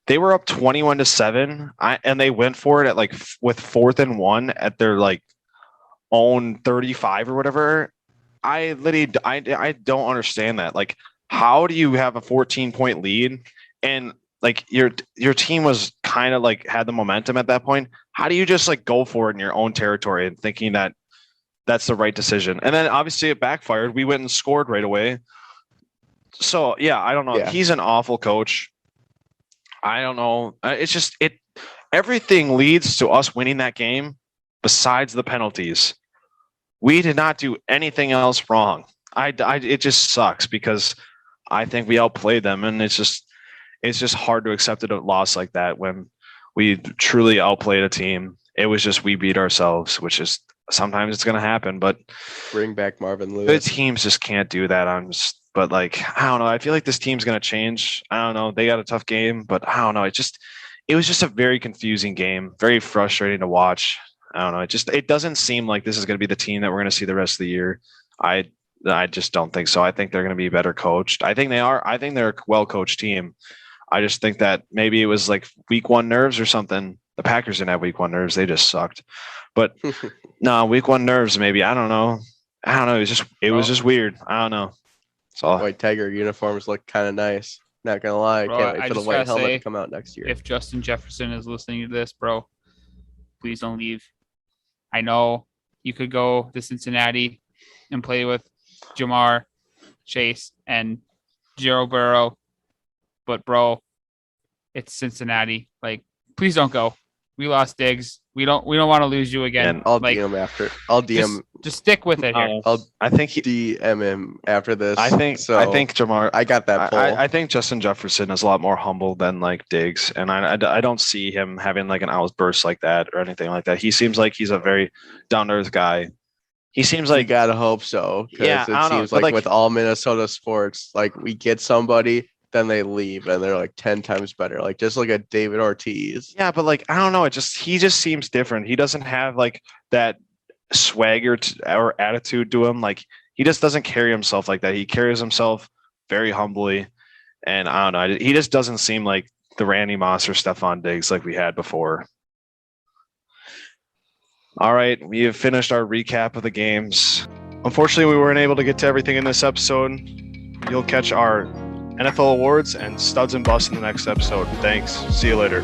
They were up 21-7, and they went for it at like with 4th and 1 at their like own 35 or whatever. I don't understand that. Like, how do you have a 14-point lead and like your team was kind of like had the momentum at that point? How do you just like go for it in your own territory and thinking that that's the right decision? And then obviously it backfired. We went and scored right away. So yeah, I don't know. Yeah. He's an awful coach. I don't know. It's just everything leads to us winning that game besides the penalties. We did not do anything else wrong. It just sucks because I think we outplayed them, and it's just hard to accept a loss like that when we truly outplayed a team. It was just we beat ourselves, which is sometimes it's going to happen, but bring back Marvin Lewis. Good teams just can't do that. But like, I don't know. I feel like this team's going to change. I don't know. They got a tough game, but I don't know. It was just a very confusing game, very frustrating to watch. I don't know. It doesn't seem like this is going to be the team that we're going to see the rest of the year. I just don't think so. I think they're going to be better coached. I think they are. I think they're a well-coached team. I just think that maybe it was like week 1 nerves or something. The Packers didn't have week 1 nerves. They just sucked. But no, week 1 nerves, maybe. I don't know. It was just weird. I don't know. So White Tiger uniforms look kind of nice. Not gonna lie, Bro, can't wait I for the just white gotta helmet say, to come out next year. If Justin Jefferson is listening to this, bro, please don't leave. I know you could go to Cincinnati and play with Jamar Chase and Joe Burrow, but bro, it's Cincinnati. Like, please don't go. We lost Diggs. We don't want to lose you again. And I'll like, DM after. I'll DM. Just stick with it here. I think DM him after this. I think Jamar. I got that pull. I think Justin Jefferson is a lot more humble than like Diggs, and I don't see him having like an outburst like that or anything like that. He seems like he's a very down to earth guy. He seems You like gotta hope so. Yeah, It I don't know, seems but, like with all Minnesota sports, like we get somebody, then they leave and they're like 10 times better. Like just look at David Ortiz. yeah, but like I don't know. He just seems different. He doesn't have like that swagger or attitude to him. Like he just doesn't carry himself like that. He carries himself very humbly, and I don't know. He just doesn't seem like the Randy Moss or Stephon Diggs like we had before. All right, we have finished our recap of the games. Unfortunately, we weren't able to get to everything in this episode. You'll catch our NFL awards and studs and busts in the next episode. Thanks. See you later.